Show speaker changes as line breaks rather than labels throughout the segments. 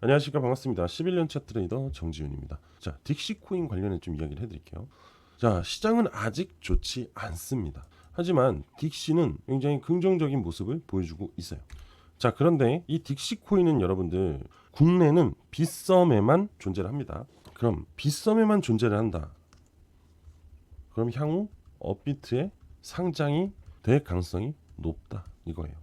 안녕하십니까, 반갑습니다. 11년차 트레이더 정지윤입니다. 자, 딕시코인 관련해 좀 이야기를 해드릴게요. 자, 시장은 아직 좋지 않습니다. 하지만 딕시는 굉장히 긍정적인 모습을 보여주고 있어요. 자, 그런데 이 딕시코인은 여러분들 국내는 빗썸에만 존재를 합니다. 그럼 빗썸에만 존재를 한다. 그럼 향후 업비트의 상장이 될 가능성이 높다 이거예요.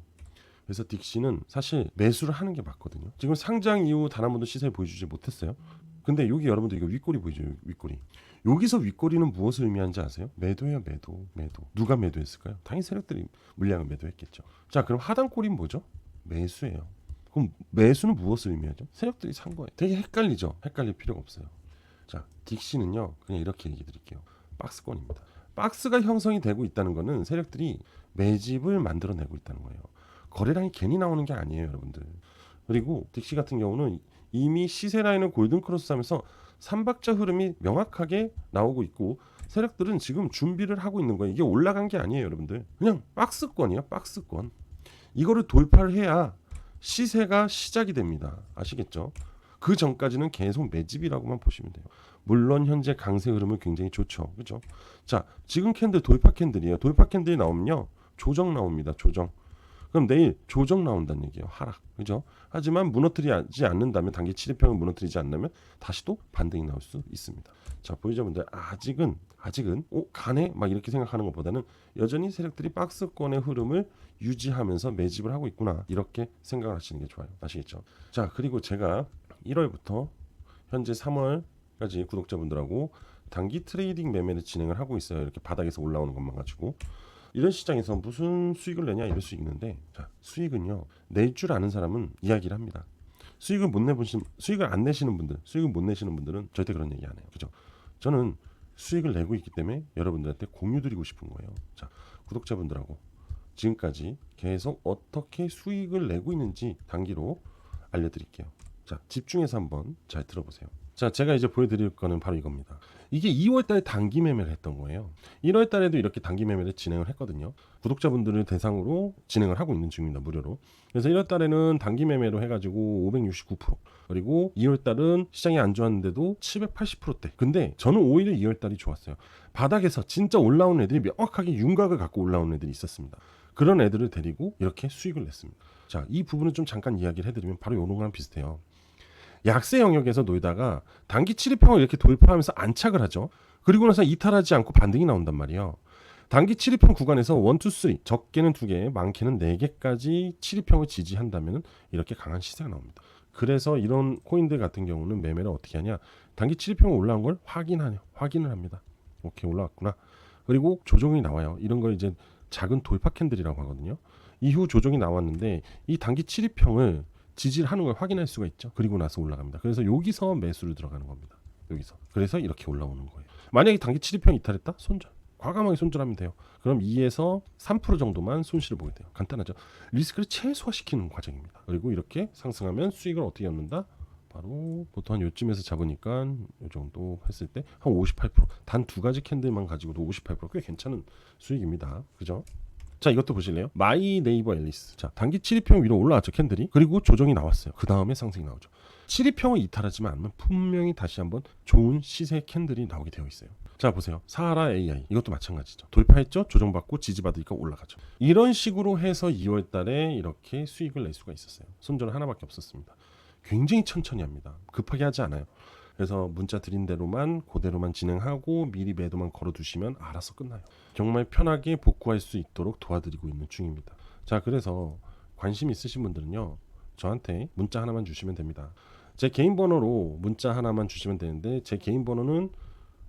그래서 딕시는 사실 매수를 하는 게 맞거든요. 지금 상장 이후 단 한 번도 시세를 보여주지 못했어요. 근데 여기 여러분들 이거 윗꼬리 보이죠? 윗꼬리. 여기서 윗꼬리는 무엇을 의미하는지 아세요? 매도예요, 매도. 누가 매도했을까요? 당연히 세력들이 물량을 매도했겠죠. 자, 그럼 하단꼬리는 뭐죠? 매수예요. 그럼 매수는 무엇을 의미하죠? 세력들이 산 거예요. 되게 헷갈리죠? 헷갈릴 필요가 없어요. 자, 딕시는요, 그냥 이렇게 얘기 드릴게요. 박스권입니다. 박스가 형성이 되고 있다는 것은 세력들이 매집을 만들어내고 있다는 거예요. 거래량이 괜히 나오는 게 아니에요, 여러분들. 그리고 딕시 같은 경우는 이미 시세 라인을 골든 크로스 하면서 3박자 흐름이 명확하게 나오고 있고 세력들은 지금 준비를 하고 있는 거예요. 이게 올라간 게 아니에요, 여러분들. 그냥 박스권이야, 박스권. 이거를 돌파를 해야 시세가 시작이 됩니다. 아시겠죠? 그 전까지는 계속 매집이라고만 보시면 돼요. 물론 현재 강세 흐름은 굉장히 좋죠. 그죠? 자, 지금 캔들 돌파 캔들이에요. 돌파 캔들이 나오면요. 조정 나옵니다. 조정. 그럼 내일 조정 나온다는 얘기예요. 하락. 그죠? 하지만 무너뜨리지 않는다면 단기 7일평을 무너뜨리지 않는다면 다시 또 반등이 나올 수 있습니다. 자, 보유자분들 아직은 가네? 막 이렇게 생각하는 것보다는 여전히 세력들이 박스권의 흐름을 유지하면서 매집을 하고 있구나. 이렇게 생각을 하시는 게 좋아요. 아시겠죠? 자, 그리고 제가 1월부터 현재 3월까지 구독자분들하고 단기 트레이딩 매매를 진행을 하고 있어요. 이렇게 바닥에서 올라오는 것만 가지고. 이런 시장에서 무슨 수익을 내냐 이럴 수 있는데, 자, 수익은요, 낼 줄 아는 사람은 이야기를 합니다. 수익을 안 내시는 분들, 수익을 못 내시는 분들은 절대 그런 얘기 안 해요. 그죠? 저는 수익을 내고 있기 때문에 여러분들한테 공유 드리고 싶은 거예요. 자, 구독자분들하고 지금까지 계속 어떻게 수익을 내고 있는지 단기로 알려드릴게요. 자, 집중해서 한번 잘 들어보세요. 자, 제가 이제 보여드릴 거는 바로 이겁니다. 이게 2월달에 단기 매매를 했던 거예요. 1월달에도 이렇게 단기 매매를 진행을 했거든요. 구독자분들을 대상으로 진행을 하고 있는 중입니다. 무료로. 그래서 1월달에는 단기 매매로 해가지고 569%, 그리고 2월달은 시장이 안 좋았는데도 780%대. 근데 저는 오히려 2월달이 좋았어요. 바닥에서 진짜 올라온 애들이 명확하게 윤곽을 갖고 올라온 애들이 있었습니다. 그런 애들을 데리고 이렇게 수익을 냈습니다. 자, 이 부분을 좀 잠깐 이야기를 해드리면 바로 이런 거랑 비슷해요. 약세 영역에서 놀다가 단기 7일평을 이렇게 돌파하면서 안착을 하죠. 그리고 나서 이탈하지 않고 반등이 나온단 말이에요. 단기 7일평 구간에서 1, 2, 3, 적게는 2개, 많게는 4개까지 7일평을 지지한다면 이렇게 강한 시세가 나옵니다. 그래서 이런 코인들 같은 경우는 매매를 어떻게 하냐, 단기 7일평 올라온 걸 확인을 합니다. 오케이, 올라왔구나. 그리고 조정이 나와요. 이런 걸 이제 작은 돌파 캔들이라고 하거든요. 이후 조정이 나왔는데 이 단기 7일평을 지지를 하는 걸 확인할 수가 있죠. 그리고 나서 올라갑니다. 그래서 여기서 매수를 들어가는 겁니다. 여기서. 그래서 이렇게 올라오는 거예요. 만약에 단기 7일평 이탈했다? 손절. 과감하게 손절하면 돼요. 그럼 2에서 3% 정도만 손실을 보게 돼요. 간단하죠. 리스크를 최소화시키는 과정입니다. 그리고 이렇게 상승하면 수익을 어떻게 얻는다? 바로 보통 한 요쯤에서 잡으니까 이 정도 했을 때 한 58%. 단 두 가지 캔들만 가지고도 58%꽤 괜찮은 수익입니다. 그죠? 자, 이것도 보실래요? 마이 네이버 앨리스. 자, 단기 7일평 위로 올라왔죠, 캔들이. 그리고 조정이 나왔어요. 그 다음에 상승이 나오죠. 7일평을 이탈하지만 않으면 분명히 다시 한번 좋은 시세 캔들이 나오게 되어 있어요. 자, 보세요. 사하라 AI. 이것도 마찬가지죠. 돌파했죠? 조정받고 지지받으니까 올라가죠. 이런 식으로 해서 2월 달에 이렇게 수익을 낼 수가 있었어요. 손절은 하나밖에 없었습니다. 굉장히 천천히 합니다. 급하게 하지 않아요. 그래서 문자 드린 대로만 그대로만 진행하고 미리 매도만 걸어두시면 알아서 끝나요. 정말 편하게 복구할 수 있도록 도와드리고 있는 중입니다. 자, 그래서 관심 있으신 분들은요, 저한테 문자 하나만 주시면 됩니다. 제 개인 번호로 문자 하나만 주시면 되는데, 제 개인 번호는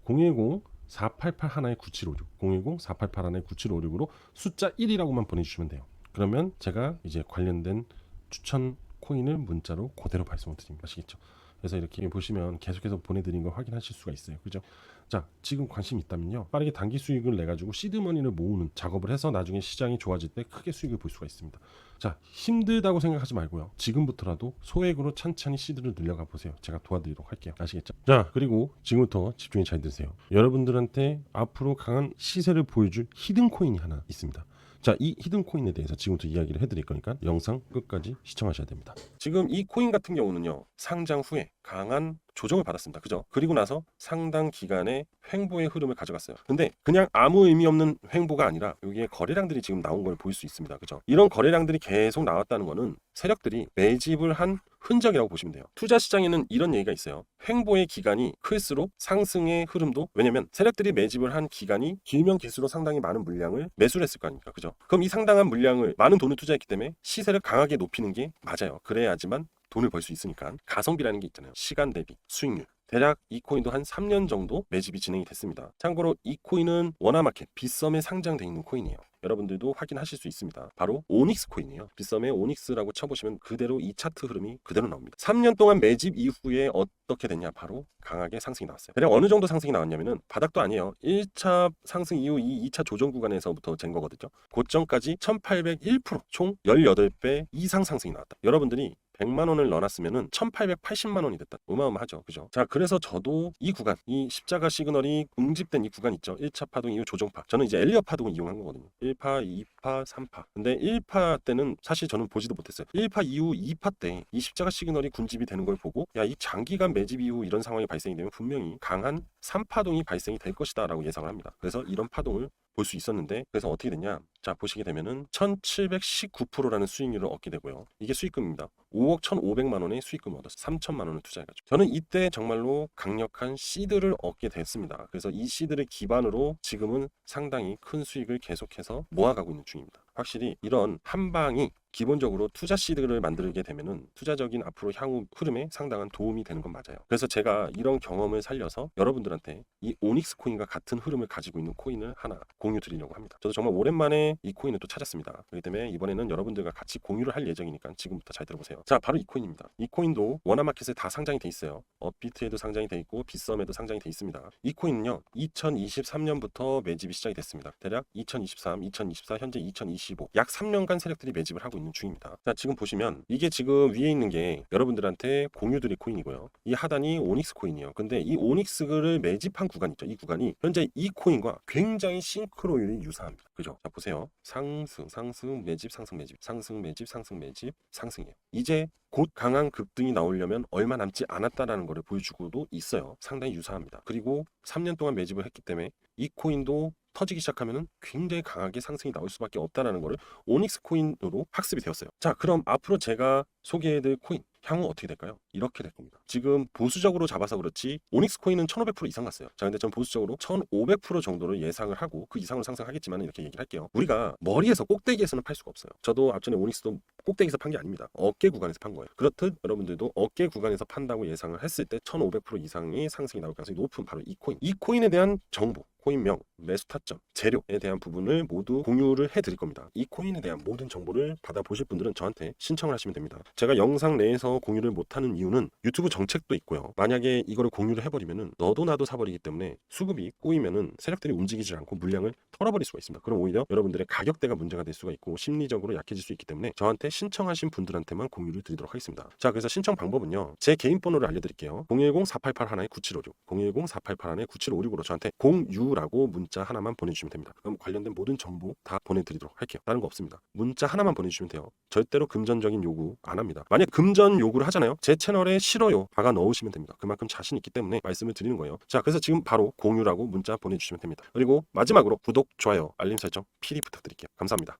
010-488-9756 010-488-9756으로 숫자 1이라고만 보내주시면 돼요. 그러면 제가 이제 관련된 추천 코인을 문자로 그대로 발송을 드립니다. 아시겠죠? 그래서 이렇게 보시면 계속해서 보내드린 걸 확인하실 수가 있어요. 그죠? 자, 지금 관심 있다면요, 빠르게 단기 수익을 내가지고 시드머니를 모으는 작업을 해서 나중에 시장이 좋아질 때 크게 수익을 볼 수가 있습니다. 자, 힘들다고 생각하지 말고요, 지금부터라도 소액으로 찬찬히 시드를 늘려가 보세요. 제가 도와드리도록 할게요. 아시겠죠? 자, 그리고 지금부터 집중이 잘 되세요. 여러분들한테 앞으로 강한 시세를 보여줄 히든 코인이 하나 있습니다. 자, 이 히든 코인에 대해서 지금부터 이야기를 해드릴 거니까 영상 끝까지 시청하셔야 됩니다. 지금 이 코인 같은 경우는요, 상장 후에 강한 조정을 받았습니다. 그죠? 그리고 나서 상당 기간의 횡보의 흐름을 가져갔어요. 근데 그냥 아무 의미 없는 횡보가 아니라 여기에 거래량들이 지금 나온 걸 볼 수 있습니다. 그죠? 이런 거래량들이 계속 나왔다는 거는 세력들이 매집을 한 흔적이라고 보시면 돼요. 투자 시장에는 이런 얘기가 있어요. 횡보의 기간이 클수록 상승의 흐름도, 왜냐면 세력들이 매집을 한 기간이 길면 길수록 상당히 많은 물량을 매수를 했을 거 아닙니까? 그죠? 그럼 이 상당한 물량을 많은 돈을 투자했기 때문에 시세를 강하게 높이는 게 맞아요. 그래야지만 돈을 벌 수 있으니까. 가성비라는 게 있잖아요. 시간 대비 수익률. 대략 이 코인도 한 3년 정도 매집이 진행이 됐습니다. 참고로 이 코인은 워낙마켓 빗썸에 상장되어 있는 코인이에요. 여러분들도 확인하실 수 있습니다. 바로 오닉스 코인이에요. 빗썸에 오닉스라고 쳐보시면 그대로 이 차트 흐름이 그대로 나옵니다. 3년 동안 매집 이후에 어떻게 됐냐? 바로 강하게 상승이 나왔어요. 대략 어느 정도 상승이 나왔냐면은 바닥도 아니에요. 1차 상승 이후 이 2차 조정 구간에서부터 된 거거든요. 고점까지 1801%, 총 18배 이상 상승이 나왔다. 여러분들이 100만 원을 넣어놨으면은 1880만 원이 됐다. 어마어마하죠. 그죠? 자, 그래서 저도 이 구간, 이 십자가 시그널이 응집된 이 구간 있죠. 1차 파동 이후 조정파. 저는 이제 엘리엇 파동을 이용한 거거든요. 1파, 2파, 3파. 근데 1파 때는 사실 저는 보지도 못했어요. 1파 이후 2파 때 이 십자가 시그널이 군집이 되는 걸 보고, 야, 이 장기간 매집 이후 이런 상황이 발생이 되면 분명히 강한 3파동이 발생이 될 것이다 라고 예상을 합니다. 그래서 이런 파동을 볼 수 있었는데, 그래서 어떻게 됐냐? 자, 보시게 되면은 1719%라는 수익률을 얻게 되고요. 이게 수익금입니다. 5억 1,500만 원의 수익금을 얻었어요. 3천만 원을 투자해가지고. 저는 이때 정말로 강력한 시드를 얻게 됐습니다. 그래서 이 시드를 기반으로 지금은 상당히 큰 수익을 계속해서 모아가고 있는 중입니다. 확실히 이런 한 방이 기본적으로 투자 시드를 만들게 되면은 투자적인 앞으로 향후 흐름에 상당한 도움이 되는 건 맞아요. 그래서 제가 이런 경험을 살려서 여러분들한테 이 오닉스 코인과 같은 흐름을 가지고 있는 코인을 하나 공유 드리려고 합니다. 저도 정말 오랜만에 이 코인을 또 찾았습니다. 그렇기 때문에 이번에는 여러분들과 같이 공유를 할 예정이니까 지금부터 잘 들어보세요. 자, 바로 이 코인입니다. 이 코인도 워낙마켓에 다 상장이 돼 있어요. 업비트에도 상장이 돼 있고 빗썸에도 상장이 돼 있습니다. 이 코인은요, 2023년부터 매집이 시작이 됐습니다. 대략 2023, 2024, 현재 2025, 약 3년간 세력들이 매집을 하고 있는 중입니다. 자, 지금 보시면 이게 지금 위에 있는 게 여러분들한테 공유드릴 코인이고요. 이 하단이 오닉스 코인이에요. 근데 이 오닉스를 매집한 구간 있죠. 이 구간이 현재 이 코인과 굉장히 싱크로율이 유사합니다. 그죠? 자, 보세요. 상승, 상승, 매집, 상승, 매집, 상승, 매집, 상승, 매집, 상승이에요. 이제 곧 강한 급등이 나오려면 얼마 남지 않았다라는 것을 보여주고도 있어요. 상당히 유사합니다. 그리고 3년 동안 매집을 했기 때문에 이 코인도 터지기 시작하면은 굉장히 강하게 상승이 나올 수밖에 없다라는 것을 오닉스 코인으로 학습이 되었어요. 자, 그럼 앞으로 제가 소개해드릴 코인 향후 어떻게 될까요? 이렇게 될 겁니다. 지금 보수적으로 잡아서 그렇지 오닉스 코인은 1500% 이상 갔어요. 자, 근데 전 보수적으로 1500% 정도를 예상을 하고 그 이상으로 상승하겠지만 이렇게 얘기를 할게요. 우리가 머리에서 꼭대기에서는 팔 수가 없어요. 저도 앞전에 오닉스도 꼭대기에서 판 게 아닙니다. 어깨 구간에서 판 거예요. 그렇듯 여러분들도 어깨 구간에서 판다고 예상을 했을 때 1500% 이상의 상승이 나올 가능성이 높은 바로 이 코인. 이 코인에 대한 정보, 코인명, 매수 타점, 재료에 대한 부분을 모두 공유를 해드릴 겁니다. 이 코인에 대한 모든 정보를 받아보실 분들은 저한테 신청을 하시면 됩니다. 제가 영상 내에서 공유를 못하는 이유는 유튜브 정책도 있고요. 만약에 이거를 공유를 해버리면은 너도 나도 사버리기 때문에 수급이 꼬이면은 세력들이 움직이지 않고 물량을 털어버릴 수가 있습니다. 그럼 오히려 여러분들의 가격대가 문제가 될 수가 있고 심리적으로 약해질 수 있기 때문에 저한테 신청하신 분들한테만 공유를 드리도록 하겠습니다. 자, 그래서 신청 방법은요, 제 개인 번호를 알려드릴게요. 010-488-9756, 010-488-9756으로 저한테 공유라고 문자 하나만 보내주시면 됩니다. 그럼 관련된 모든 정보 다 보내드리도록 할게요. 다른 거 없습니다. 문자 하나만 보내주시면 돼요. 절대로 금전적인 요구 안 합니다. 만약 금전 요구를 하잖아요, 제 채널에 싫어요 박아 넣으시면 됩니다. 그만큼 자신 있기 때문에 말씀을 드리는 거예요. 자, 그래서 지금 바로 공유라고 문자 보내주시면 됩니다. 그리고 마지막으로 구독, 좋아요, 알림 설정 필히 부탁드릴게요. 감사합니다.